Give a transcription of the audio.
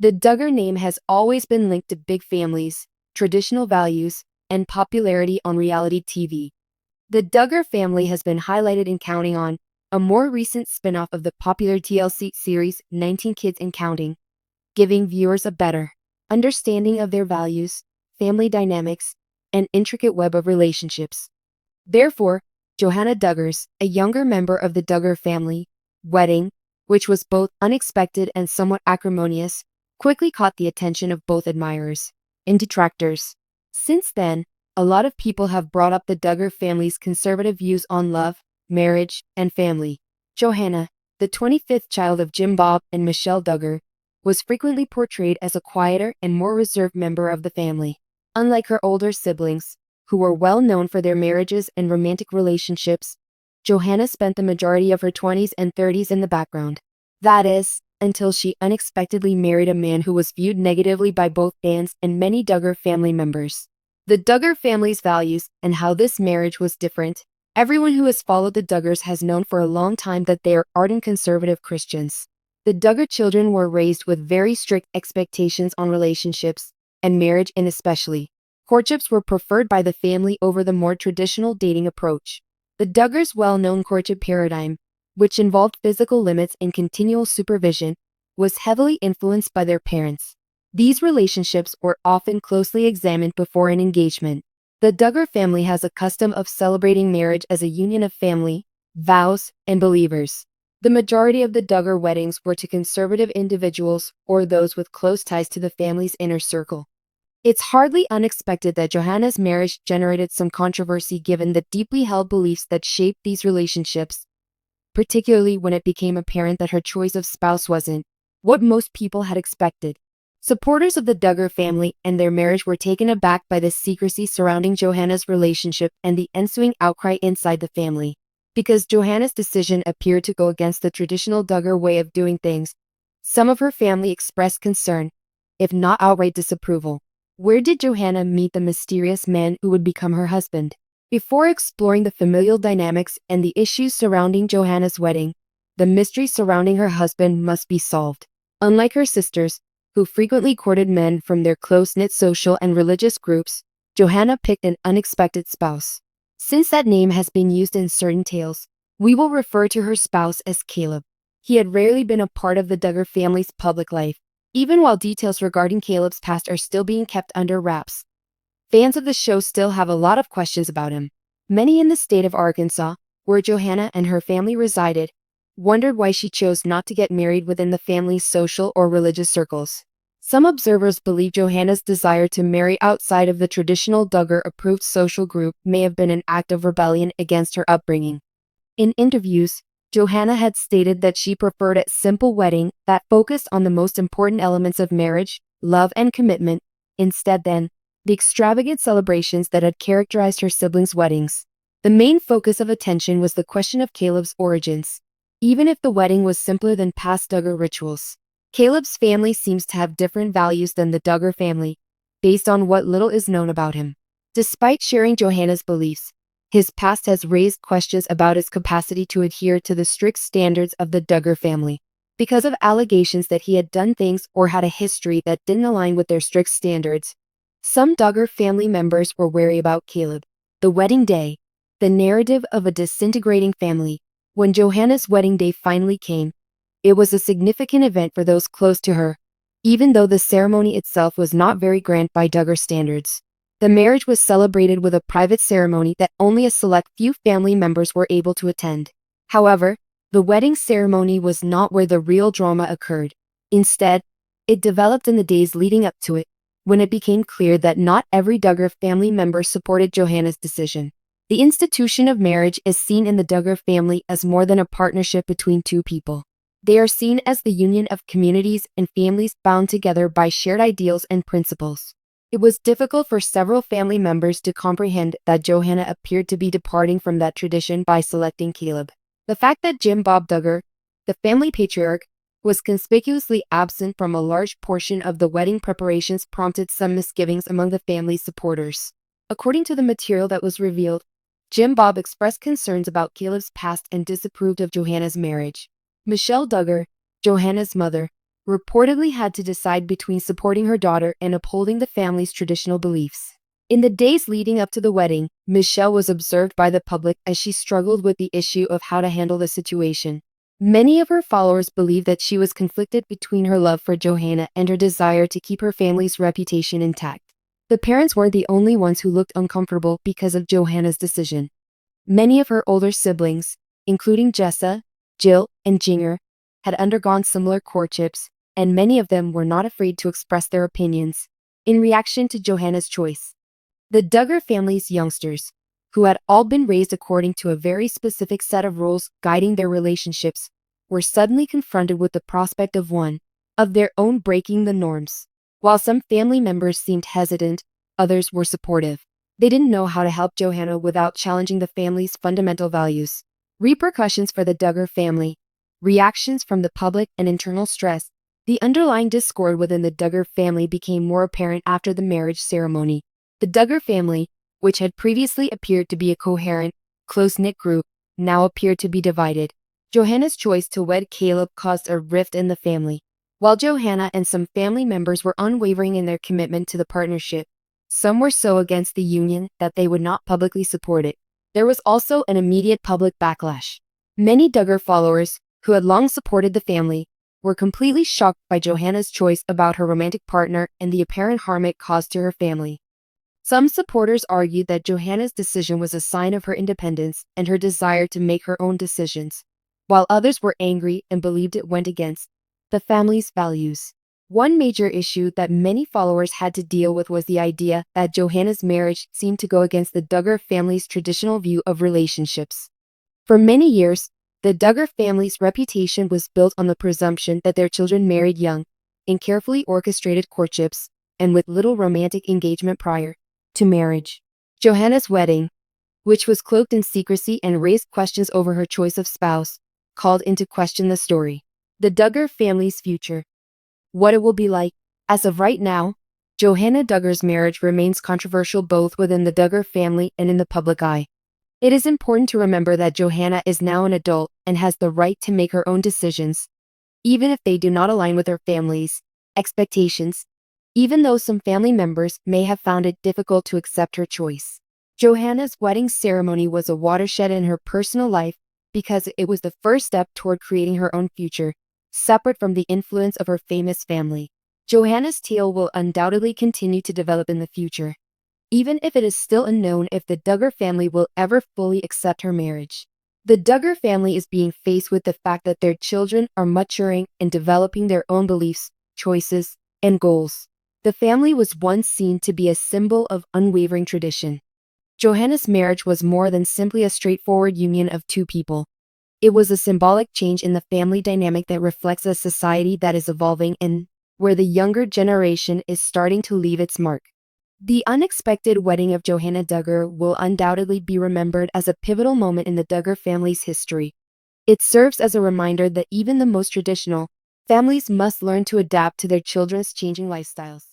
The Duggar name has always been linked to big families, traditional values, and popularity on reality TV. The Duggar family has been highlighted in Counting On, a more recent spin-off of the popular TLC series 19 Kids and Counting, giving viewers a better understanding of their values, family dynamics, and intricate web of relationships. Therefore, Johannah Duggars, a younger member of the Duggar family, wedding, which was both unexpected and somewhat acrimonious, quickly caught the attention of both admirers and detractors. Since then, a lot of people have brought up the Duggar family's conservative views on love, marriage, and family. Johannah, the 25th child of Jim Bob and Michelle Duggar, was frequently portrayed as a quieter and more reserved member of the family. Unlike her older siblings, who were well known for their marriages and romantic relationships, Johannah spent the majority of her 20s and 30s in the background. That is, until she unexpectedly married a man who was viewed negatively by both fans and many Duggar family members. The Duggar family's values and how this marriage was different. Everyone who has followed the Duggars has known for a long time that they are ardent conservative Christians. The Duggar children were raised with very strict expectations on relationships, and marriage and especially courtships were preferred by the family over the more traditional dating approach. The Duggars' well-known courtship paradigm, which involved physical limits and continual supervision, was heavily influenced by their parents. These relationships were often closely examined before an engagement. The Duggar family has a custom of celebrating marriage as a union of family, vows, and believers. The majority of the Duggar weddings were to conservative individuals or those with close ties to the family's inner circle. It's hardly unexpected that Johannah's marriage generated some controversy given the deeply held beliefs that shaped these relationships, particularly when it became apparent that her choice of spouse wasn't what most people had expected. Supporters of the Duggar family and their marriage were taken aback by the secrecy surrounding Johannah's relationship and the ensuing outcry inside the family. Because Johannah's decision appeared to go against the traditional Duggar way of doing things, some of her family expressed concern, if not outright disapproval. Where did Johannah meet the mysterious man who would become her husband? Before exploring the familial dynamics and the issues surrounding Johannah's wedding, the mystery surrounding her husband must be solved. Unlike her sisters, who frequently courted men from their close-knit social and religious groups, Johannah picked an unexpected spouse. Since that name has been used in certain tales, we will refer to her spouse as Caleb. He had rarely been a part of the Duggar family's public life, even while details regarding Caleb's past are still being kept under wraps. Fans of the show still have a lot of questions about him. Many in the state of Arkansas, where Johannah and her family resided, wondered why she chose not to get married within the family's social or religious circles. Some observers believe Johannah's desire to marry outside of the traditional Duggar-approved social group may have been an act of rebellion against her upbringing. In interviews, Johannah had stated that she preferred a simple wedding that focused on the most important elements of marriage, love, and commitment, instead than the extravagant celebrations that had characterized her siblings' weddings. The main focus of attention was the question of Caleb's origins. Even if the wedding was simpler than past Duggar rituals, Caleb's family seems to have different values than the Duggar family, based on what little is known about him. Despite sharing Johannah's beliefs, his past has raised questions about his capacity to adhere to the strict standards of the Duggar family. Because of allegations that he had done things or had a history that didn't align with their strict standards, some Duggar family members were wary about Caleb. The wedding day, the narrative of a disintegrating family. When Johannah's wedding day finally came, it was a significant event for those close to her, even though the ceremony itself was not very grand by Duggar standards. The marriage was celebrated with a private ceremony that only a select few family members were able to attend. However, the wedding ceremony was not where the real drama occurred. Instead, it developed in the days leading up to it, when it became clear that not every Duggar family member supported Johannah's decision. The institution of marriage is seen in the Duggar family as more than a partnership between two people. They are seen as the union of communities and families bound together by shared ideals and principles. It was difficult for several family members to comprehend that Johannah appeared to be departing from that tradition by selecting Caleb. The fact that Jim Bob Duggar, the family patriarch, was conspicuously absent from a large portion of the wedding preparations prompted some misgivings among the family's supporters. According to the material that was revealed, Jim Bob expressed concerns about Caleb's past and disapproved of Johannah's marriage. Michelle Duggar, Johannah's mother, reportedly had to decide between supporting her daughter and upholding the family's traditional beliefs. In the days leading up to the wedding, Michelle was observed by the public as she struggled with the issue of how to handle the situation. Many of her followers believed that she was conflicted between her love for Johannah and her desire to keep her family's reputation intact. The parents weren't the only ones who looked uncomfortable because of Johannah's decision. Many of her older siblings, including Jessa, Jill, and Jinger, had undergone similar courtships, and many of them were not afraid to express their opinions in reaction to Johannah's choice. The Duggar family's youngsters, who had all been raised according to a very specific set of rules guiding their relationships, were suddenly confronted with the prospect of one of their own breaking the norms. While some family members seemed hesitant, others were supportive. They didn't know how to help Johannah without challenging the family's fundamental values. Repercussions for the Duggar family, reactions from the public, and internal stress. The underlying discord within the Duggar family became more apparent after the marriage ceremony. The Duggar family, which had previously appeared to be a coherent, close-knit group, now appeared to be divided. Johannah's choice to wed Caleb caused a rift in the family. While Johannah and some family members were unwavering in their commitment to the partnership, some were so against the union that they would not publicly support it. There was also an immediate public backlash. Many Duggar followers, who had long supported the family, were completely shocked by Johannah's choice about her romantic partner and the apparent harm it caused to her family. Some supporters argued that Johannah's decision was a sign of her independence and her desire to make her own decisions, while others were angry and believed it went against the family's values. One major issue that many followers had to deal with was the idea that Johannah's marriage seemed to go against the Duggar family's traditional view of relationships. For many years, the Duggar family's reputation was built on the presumption that their children married young, in carefully orchestrated courtships, and with little romantic engagement prior to marriage. Johannah's wedding, which was cloaked in secrecy and raised questions over her choice of spouse, called into question the story. The Duggar family's future. What it will be like. As of right now, Johannah Duggar's marriage remains controversial both within the Duggar family and in the public eye. It is important to remember that Johannah is now an adult and has the right to make her own decisions, even if they do not align with her family's expectations, even though some family members may have found it difficult to accept her choice. Johannah's wedding ceremony was a watershed in her personal life because it was the first step toward creating her own future, separate from the influence of her famous family. Johannah's tale will undoubtedly continue to develop in the future, even if it is still unknown if the Duggar family will ever fully accept her marriage. The Duggar family is being faced with the fact that their children are maturing and developing their own beliefs, choices, and goals. The family was once seen to be a symbol of unwavering tradition. Johannah's marriage was more than simply a straightforward union of two people. It was a symbolic change in the family dynamic that reflects a society that is evolving and where the younger generation is starting to leave its mark. The unexpected wedding of Johannah Duggar will undoubtedly be remembered as a pivotal moment in the Duggar family's history. It serves as a reminder that even the most traditional families must learn to adapt to their children's changing lifestyles.